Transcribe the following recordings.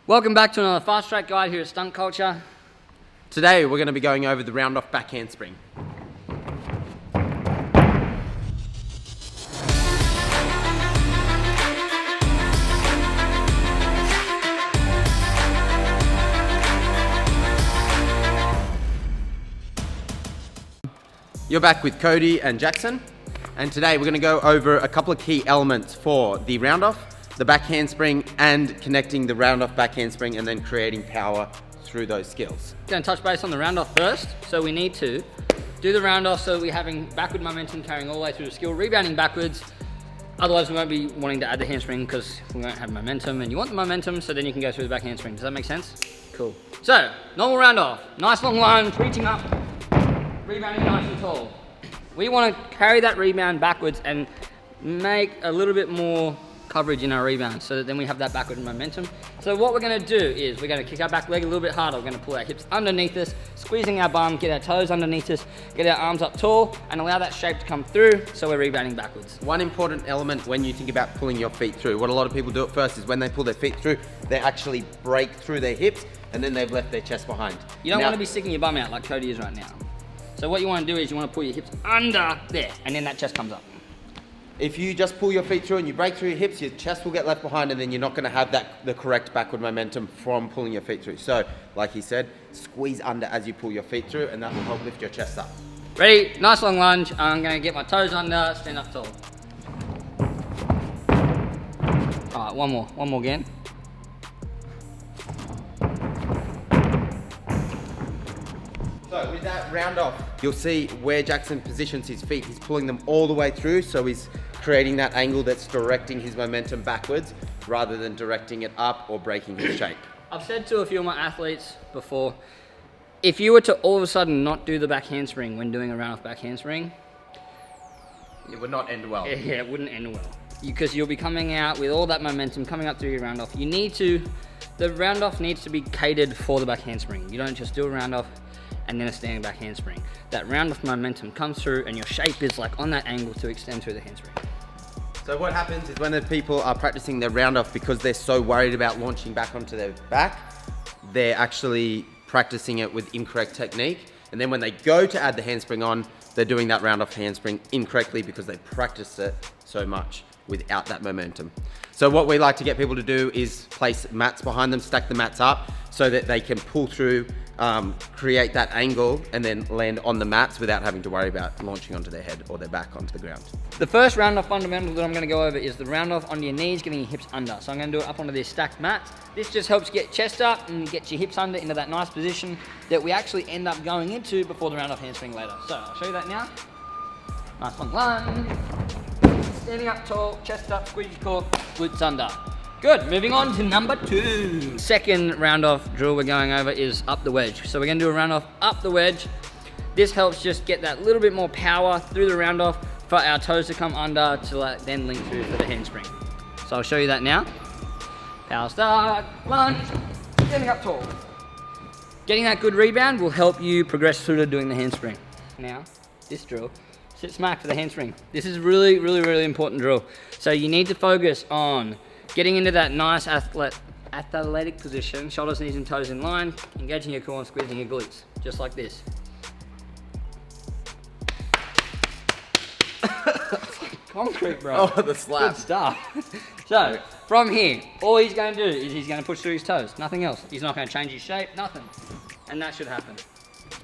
Welcome back to another fast track guide here at Stunt Culture. Today we're going to be going over the round off back handspring. You're back with Cody and Jackson, and today we're going to go over a couple of key elements for the round off, the back handspring, and connecting the round off back handspring and then creating power through those skills. Going to touch base on the round off first. So we need to do the round off so we're having backward momentum carrying all the way through the skill, rebounding backwards. Otherwise we won't be wanting to add the handspring because we won't have momentum, and you want the momentum so then you can go through the back handspring. Does that make sense? Cool. So, normal round off. Nice long lunge, reaching up, rebounding nice and tall. We want to carry that rebound backwards and make a little bit more coverage in our rebound so that then we have that backward momentum. So what we're going to do is we're going to kick our back leg a little bit harder. We're going to pull our hips underneath us, squeezing our bum, get our toes underneath us, get our arms up tall, and allow that shape to come through so we're rebounding backwards. One important element when you think about pulling your feet through, what a lot of people do at first is when they pull their feet through, they actually break through their hips and then they've left their chest behind. You don't want to be sticking your bum out like Cody is right now. So what you want to do is you want to pull your hips under there, and then that chest comes up. If you just pull your feet through and you break through your hips, your chest will get left behind, and then you're not going to have the correct backward momentum from pulling your feet through. So, like he said, squeeze under as you pull your feet through, and that will help lift your chest up. Ready? Nice long lunge. I'm going to get my toes under, stand up tall. All right, one more again. So with that round off, you'll see where Jackson positions his feet. He's pulling them all the way through, so he's creating that angle that's directing his momentum backwards rather than directing it up or breaking his shape. I've said to a few of my athletes before, if you were to all of a sudden not do the back handspring when doing a round off back handspring, it would not end well. Yeah, it wouldn't end well. Because you'll be coming out with all that momentum coming up through your round off. The round off needs to be catered for the back handspring. You don't just do a round off and then a standing back handspring. That round off momentum comes through and your shape is like on that angle to extend through the handspring. So what happens is when the people are practicing their round off, because they're so worried about launching back onto their back, they're actually practicing it with incorrect technique. And then when they go to add the handspring on, they're doing that round off handspring incorrectly because they practiced it so much without that momentum. So what we like to get people to do is place mats behind them, stack the mats up so that they can pull through, create that angle and then land on the mats without having to worry about launching onto their head or their back onto the ground. The first round off fundamental that I'm going to go over is the round off onto your knees, getting your hips under. So I'm going to do it up onto these stacked mats. This just helps get chest up and get your hips under into that nice position that we actually end up going into before the round off handspring later. So I'll show you that now. Nice long lunge. Standing up tall, chest up, squeeze your core, glutes under. Good, moving on to number 2. Second round off drill we're going over is up the wedge. So we're gonna do a round off up the wedge. This helps just get that little bit more power through the round off for our toes to come under to then link through for the handspring. So I'll show you that now. Power start, lunge, standing up tall. Getting that good rebound will help you progress through to doing the handspring. Now, this drill, sit smack for the handspring. This is really, really, really important drill. So you need to focus on getting into that nice athletic position, shoulders, knees, and toes in line, engaging your core and squeezing your glutes, just like this. Concrete, bro. Oh, the slap. Good stuff. So, from here, all he's going to do is he's going to push through his toes, nothing else. He's not going to change his shape, nothing. And that should happen.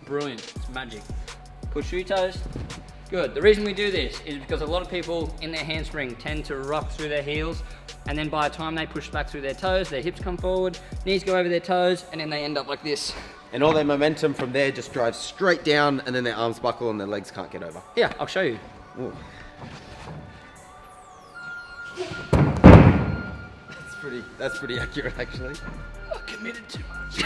Brilliant, it's magic. Push through your toes. Good. The reason we do this is because a lot of people in their handspring tend to rock through their heels, and then by the time they push back through their toes, their hips come forward, knees go over their toes, and then they end up like this. And all their momentum from there just drives straight down, and then their arms buckle and their legs can't get over. Yeah, I'll show you. Ooh. That's pretty accurate, actually. Not committed too much.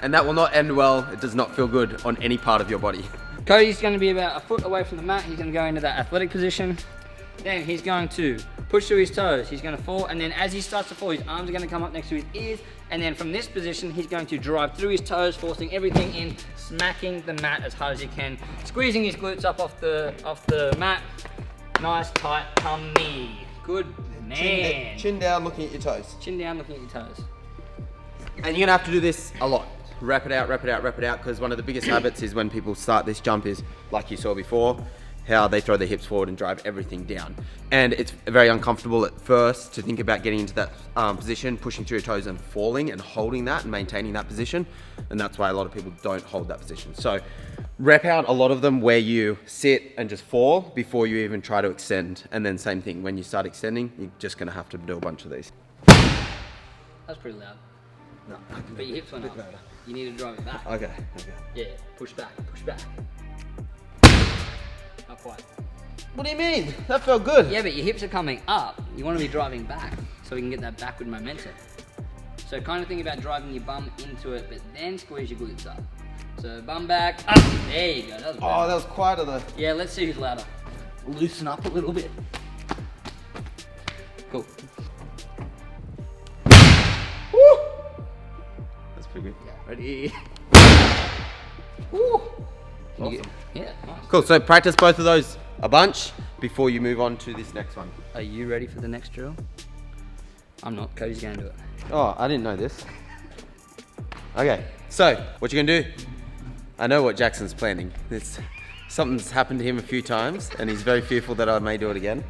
And that will not end well. It does not feel good on any part of your body. Cody's going to be about a foot away from the mat. He's going to go into that athletic position. Then he's going to push through his toes. He's going to fall, and then as he starts to fall, his arms are going to come up next to his ears, and then from this position, he's going to drive through his toes, forcing everything in, smacking the mat as hard as he can, squeezing his glutes up off the mat. Nice tight tummy. Good man. Chin down, looking at your toes. Chin down, looking at your toes. And you're gonna have to do this a lot. Wrap it out, wrap it out, wrap it out, because one of the biggest habits is when people start this jump is, like you saw before, how they throw their hips forward and drive everything down. And it's very uncomfortable at first to think about getting into that position, pushing through your toes and falling and holding that and maintaining that position. And that's why a lot of people don't hold that position. So rep out a lot of them where you sit and just fall before you even try to extend. And then same thing, when you start extending, you're just gonna have to do a bunch of these. That's pretty loud. No, But your hips went up. You need to drive it back. Okay. Yeah, push back, push back. Not quite. What do you mean? That felt good. Yeah, but your hips are coming up. You want to be driving back so we can get that backward momentum. So kind of think about driving your bum into it, but then squeeze your glutes up. So bum back, up. There you go. That was better. Oh, that was quieter though. Yeah, let's see who's louder. Loosen up a little bit. Cool. Woo! That's pretty good. Yeah, ready? Woo! Awesome. Yeah, nice. Cool, so practice both of those a bunch before you move on to this next one. Are you ready for the next drill? I'm not. Cody's going to do it. Oh, I didn't know this. Okay, so what you gonna do? I know what Jackson's planning. Something's happened to him a few times and he's very fearful that I may do it again.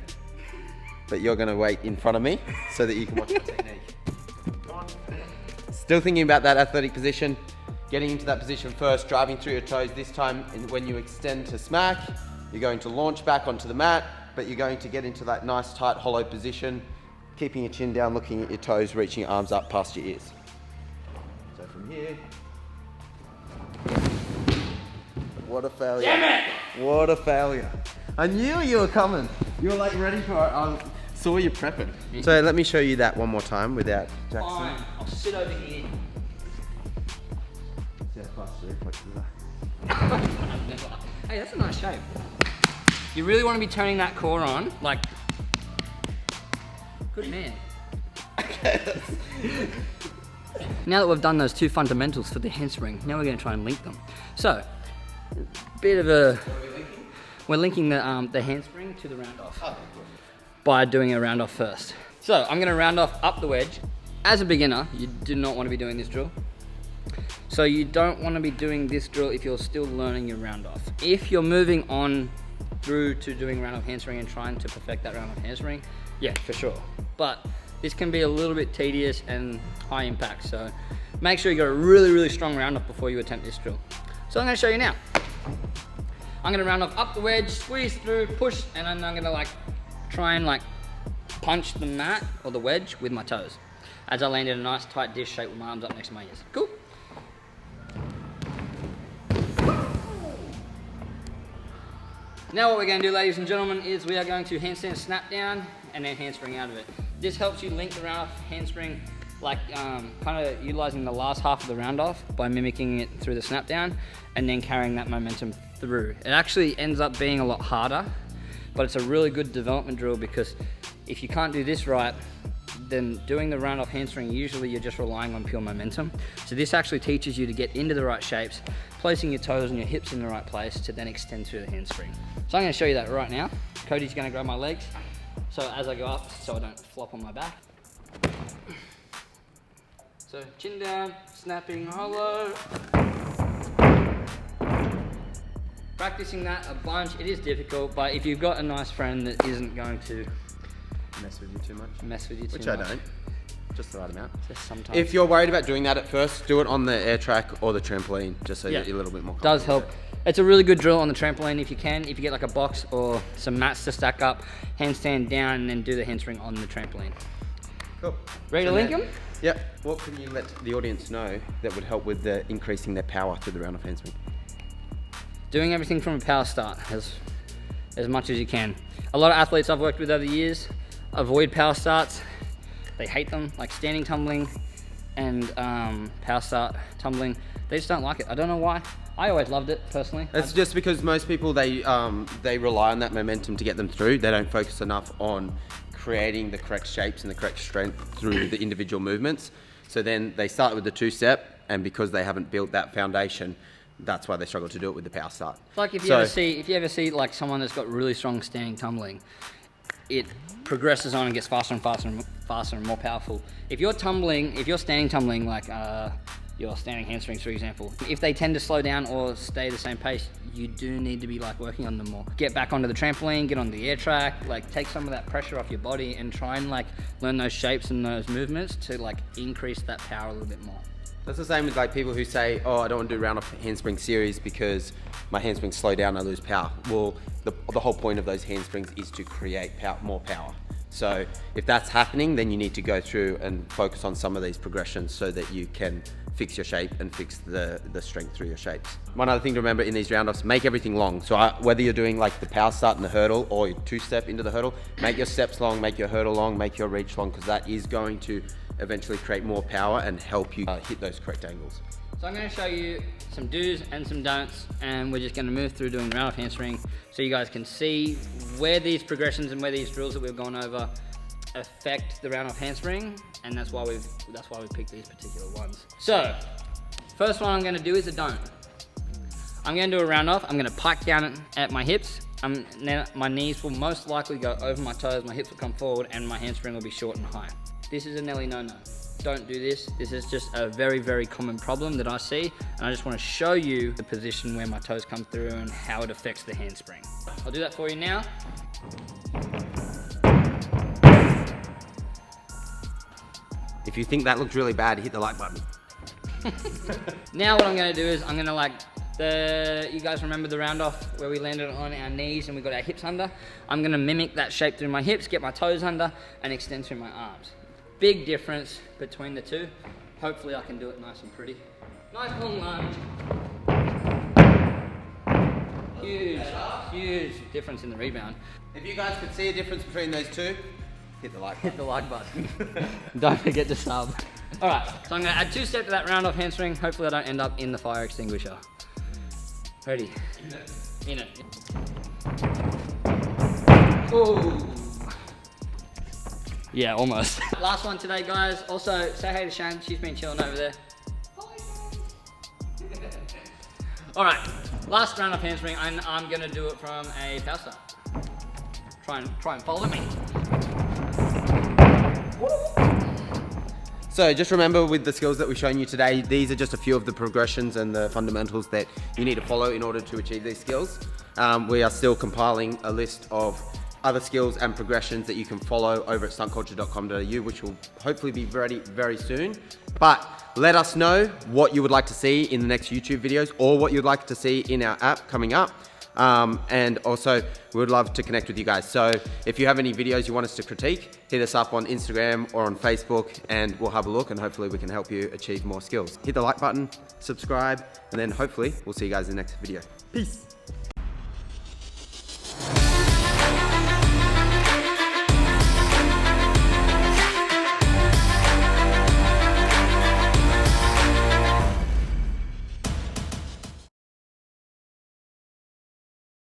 But you're gonna wait in front of me so that you can watch the technique. Still thinking about that athletic position. Getting into that position first, driving through your toes. This time, when you extend to smack, you're going to launch back onto the mat, but you're going to get into that nice, tight, hollow position, keeping your chin down, looking at your toes, reaching your arms up past your ears. So from here. What a failure. Damn it! What a failure. I knew you were coming. You were like ready for it. I saw you prepping. So let me show you that one more time without Jackson. Fine. I'll sit over here. Hey, that's a nice shape. You really want to be turning that core on, like, good man. Now that we've done those two fundamentals for the handspring, now we're going to try and link them. So, we're linking the handspring to the round off by doing a round off first. So I'm going to round off up the wedge. As a beginner, you do not want to be doing this drill. So you don't want to be doing this drill if you're still learning your round off. If you're moving on through to doing round off handspring and trying to perfect that round off handspring, yeah, for sure. But this can be a little bit tedious and high impact. So make sure you got a really, really strong round off before you attempt this drill. So I'm going to show you now. I'm going to round off up the wedge, squeeze through, push, and then I'm going to try and punch the mat or the wedge with my toes as I land in a nice tight dish shape with my arms up next to my ears. Cool. Now what we're going to do, ladies and gentlemen, is we are going to handstand snap down and then handspring out of it. This helps you link the round off handspring, kind of utilizing the last half of the round off by mimicking it through the snap down and then carrying that momentum through. It actually ends up being a lot harder, but it's a really good development drill because if you can't do this right, then doing the round off handspring, usually you're just relying on pure momentum. So this actually teaches you to get into the right shapes, placing your toes and your hips in the right place to then extend through the handspring. So I'm going to show you that right now. Cody's going to grab my legs, so as I go up, so I don't flop on my back. So chin down, snapping hollow. Practicing that a bunch, it is difficult, but if you've got a nice friend that isn't going to Mess with you too much. Which I don't. Just the right amount. Just sometimes. If you're worried about doing that at first, do it on the air track or the trampoline, just so you're a little bit more comfortable. Does help. It's a really good drill on the trampoline if you can. If you get like a box or some mats to stack up, handstand down and then do the handspring on the trampoline. Cool. Ready to link them? Yep. What can you let the audience know that would help with increasing their power through the round of handspring? Doing everything from a power start as much as you can. A lot of athletes I've worked with over the years avoid power starts. They hate them, like standing tumbling and power start tumbling. They just don't like it. I don't know why. I always loved it personally. It's just because most people they rely on that momentum to get them through. They don't focus enough on creating the correct shapes and the correct strength through the individual movements. So then they start with the two-step, and because they haven't built that foundation, that's why they struggle to do it with the power start. It's like if you ever see like someone that's got really strong standing tumbling, it progresses on and gets faster and faster and faster and more powerful. If you're tumbling, if you're standing tumbling, like your standing handsprings, for example, if they tend to slow down or stay the same pace, you do need to be like working on them more. Get back onto the trampoline, get on the air track, like take some of that pressure off your body and try and like learn those shapes and those movements to like increase that power a little bit more. That's the same with like people who say, oh, I don't want to do round off handspring series because my handsprings slow down, I lose power. Well, the whole point of those handsprings is to create more power. So if that's happening, then you need to go through and focus on some of these progressions so that you can fix your shape and fix the strength through your shapes. One other thing to remember in these round offs, make everything long. So whether you're doing like the power start and the hurdle or your 2-step into the hurdle, make your steps long, make your hurdle long, make your reach long, because that is going to eventually create more power and help you hit those correct angles. So I'm going to show you some do's and some don'ts, and we're just going to move through doing round off handspring so you guys can see where these progressions and where these drills that we've gone over affect the round off handspring, and that's why we've picked these particular ones. So first one I'm going to do is a don't. I'm going to do a round off. I'm going to pike down at my hips. Now my knees will most likely go over my toes, my hips will come forward, and my handspring will be short and high. This is a Nelly no-no. Don't do this. This is just a very, very common problem that I see, and I just want to show you the position where my toes come through and how it affects the handspring. I'll do that for you now. If you think that looks really bad, hit the like button. Now what I'm going to do is I'm going to like you guys remember the round off where we landed on our knees and we got our hips under? I'm going to mimic that shape through my hips, get my toes under, and extend through my arms. Big difference between the two. Hopefully I can do it nice and pretty. Nice long lunge. Huge difference in the rebound. If you guys could see a difference between those two, hit the like button. Hit the like button. Don't forget to sub. All right, so I'm gonna add 2 steps to that round off handspring. Hopefully I don't end up in the fire extinguisher. Ready? In it. Ooh. Yeah, almost. Last one today, guys. Also, say hey to Shan. She's been chilling over there. All right, last round of handspring, and I'm gonna do it from a power start. Try and follow me. So just remember, with the skills that we've shown you today, these are just a few of the progressions and the fundamentals that you need to follow in order to achieve these skills. We are still compiling a list of other skills and progressions that you can follow over at stuntculture.com.au, which will hopefully be ready very soon. But let us know what you would like to see in the next YouTube videos or what you'd like to see in our app coming up. And also, we would love to connect with you guys. So if you have any videos you want us to critique, hit us up on Instagram or on Facebook and we'll have a look, and hopefully we can help you achieve more skills. Hit the like button, subscribe, and then hopefully we'll see you guys in the next video. Peace.